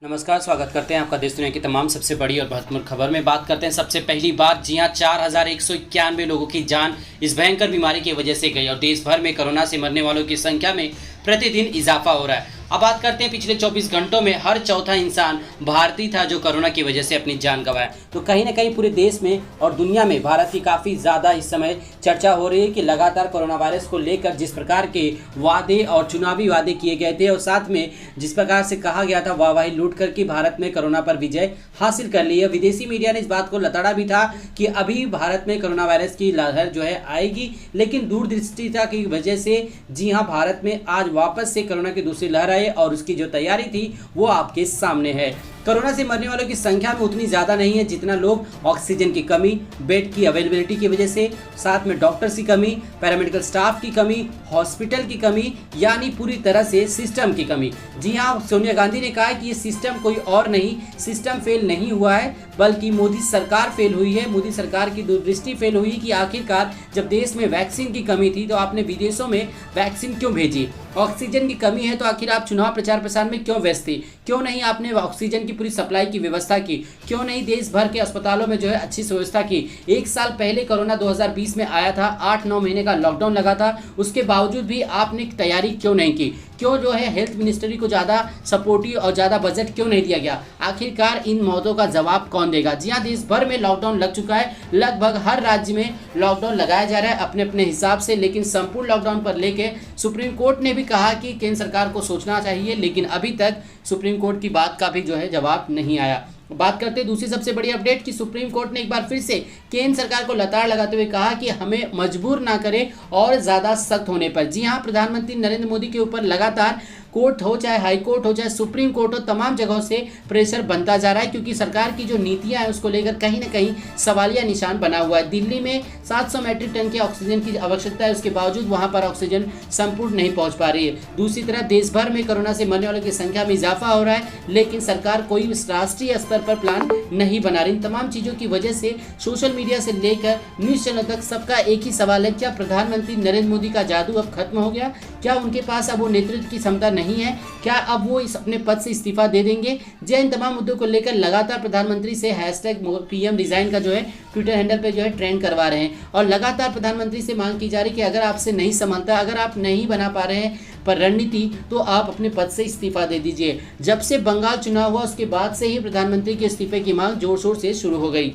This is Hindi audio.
नमस्कार, स्वागत करते हैं आपका देश दुनिया की तमाम सबसे बड़ी और महत्वपूर्ण खबर में। बात करते हैं सबसे पहली बात। जी हां, 4191 लोगों की जान इस भयंकर बीमारी की वजह से गई और देश भर में कोरोना से मरने वालों की संख्या में प्रतिदिन इजाफा हो रहा है। अब बात करते हैं पिछले 24 घंटों में हर चौथा इंसान भारतीय था जो कोरोना की वजह से अपनी जान गंवाया। तो कहीं ना कहीं पूरे देश में और दुनिया में भारत की काफ़ी ज़्यादा इस समय चर्चा हो रही है कि लगातार कोरोना वायरस को लेकर जिस प्रकार के वादे और चुनावी वादे किए गए थे और साथ में जिस प्रकार से कहा गया था वाहवाही लूट कर कि भारत ने कोरोना पर विजय हासिल कर ली है। विदेशी मीडिया ने इस बात को लताड़ा भी था कि अभी भारत में कोरोना वायरस की लहर जो है आएगी, लेकिन दूरदृष्टिता की वजह से जी हाँ, भारत में आज वापस से कोरोना की दूसरी लहर आई और उसकी जो तैयारी थी वो आपके सामने है। कोरोना से मरने वालों की संख्या में उतनी ज़्यादा नहीं है जितना लोग ऑक्सीजन की कमी, बेड की अवेलेबिलिटी की वजह से, साथ में डॉक्टर्स की कमी, पैरामेडिकल स्टाफ की कमी, हॉस्पिटल की कमी, यानी पूरी तरह से सिस्टम की कमी। जी हाँ, सोनिया गांधी ने कहा कि ये सिस्टम कोई और नहीं, सिस्टम फेल नहीं हुआ है बल्कि मोदी सरकार फेल हुई है। मोदी सरकार की दूरदृष्टि फेल हुई कि आखिरकार जब देश में वैक्सीन की कमी थी तो आपने विदेशों में वैक्सीन क्यों भेजी? ऑक्सीजन की कमी है तो आखिर आप चुनाव प्रचार प्रसार में क्यों व्यस्त थी? क्यों नहीं आपने ऑक्सीजन की पूरी सप्लाई की व्यवस्था की? क्यों नहीं देश भर के अस्पतालों में जो है अच्छी व्यवस्था की? एक साल पहले कोरोना 2020 में आया था, 8-9 महीने का लॉकडाउन लगा था, उसके बावजूद भी आपने तैयारी क्यों नहीं की? क्यों जो है हेल्थ मिनिस्ट्री को ज़्यादा सपोर्टिव और ज़्यादा बजट क्यों नहीं दिया गया? आखिरकार इन मौतों का जवाब कौन देगा? जी हाँ, देश भर में लॉकडाउन लग चुका है, लगभग हर राज्य में लॉकडाउन लगाया जा रहा है अपने अपने हिसाब से, लेकिन संपूर्ण लॉकडाउन पर लेके सुप्रीम कोर्ट ने भी कहा कि केंद्र सरकार को सोचना चाहिए, लेकिन अभी तक सुप्रीम कोर्ट की बात का भी जो है जवाब नहीं आया। बात करते हैं दूसरी सबसे बड़ी अपडेट की सुप्रीम कोर्ट ने एक बार फिर से केंद्र सरकार को लताड़ लगाते हुए कहा कि हमें मजबूर ना करें और ज़्यादा सख्त होने पर। जी हाँ, प्रधानमंत्री नरेंद्र मोदी के ऊपर लगातार कोर्ट हो, चाहे हाई कोर्ट हो, चाहे सुप्रीम कोर्ट हो, तमाम जगहों से प्रेशर बनता जा रहा है क्योंकि सरकार की जो नीतियां हैं उसको लेकर कहीं ना कहीं सवालिया निशान बना हुआ है। दिल्ली में 700 मैट्रिक टन की ऑक्सीजन की आवश्यकता है, उसके बावजूद वहां पर ऑक्सीजन संपूर्ण नहीं पहुंच पा रही है। दूसरी तरफ देश भर में कोरोना से मरने वालों की संख्या में इजाफा हो रहा है, लेकिन सरकार कोई राष्ट्रीय स्तर पर प्लान नहीं बना रही। इन तमाम चीज़ों की वजह से सोशल मीडिया से लेकर न्यूज़ चैनल तक सबका एक ही सवाल है, क्या प्रधानमंत्री नरेंद्र मोदी का जादू अब खत्म हो गया? क्या उनके पास अब वो नेतृत्व की क्षमता नहीं है? क्या अब वो इस अपने पद से इस्तीफा दे देंगे? जय इन तमाम मुद्दों को लेकर लगातार प्रधानमंत्री से #PM रिजाइन का जो है ट्विटर हैंडल पे जो है ट्रेंड करवा रहे हैं और लगातार प्रधानमंत्री से मांग की जा रही है कि अगर आपसे नहीं संभलता, अगर आप नहीं बना पा रहे हैं पर रणनीति, तो आप अपने पद से इस्तीफा दे दीजिए। जब से बंगाल चुनाव हुआ उसके बाद से ही प्रधानमंत्री के इस्तीफे की मांग जोर शोर से शुरू हो गई।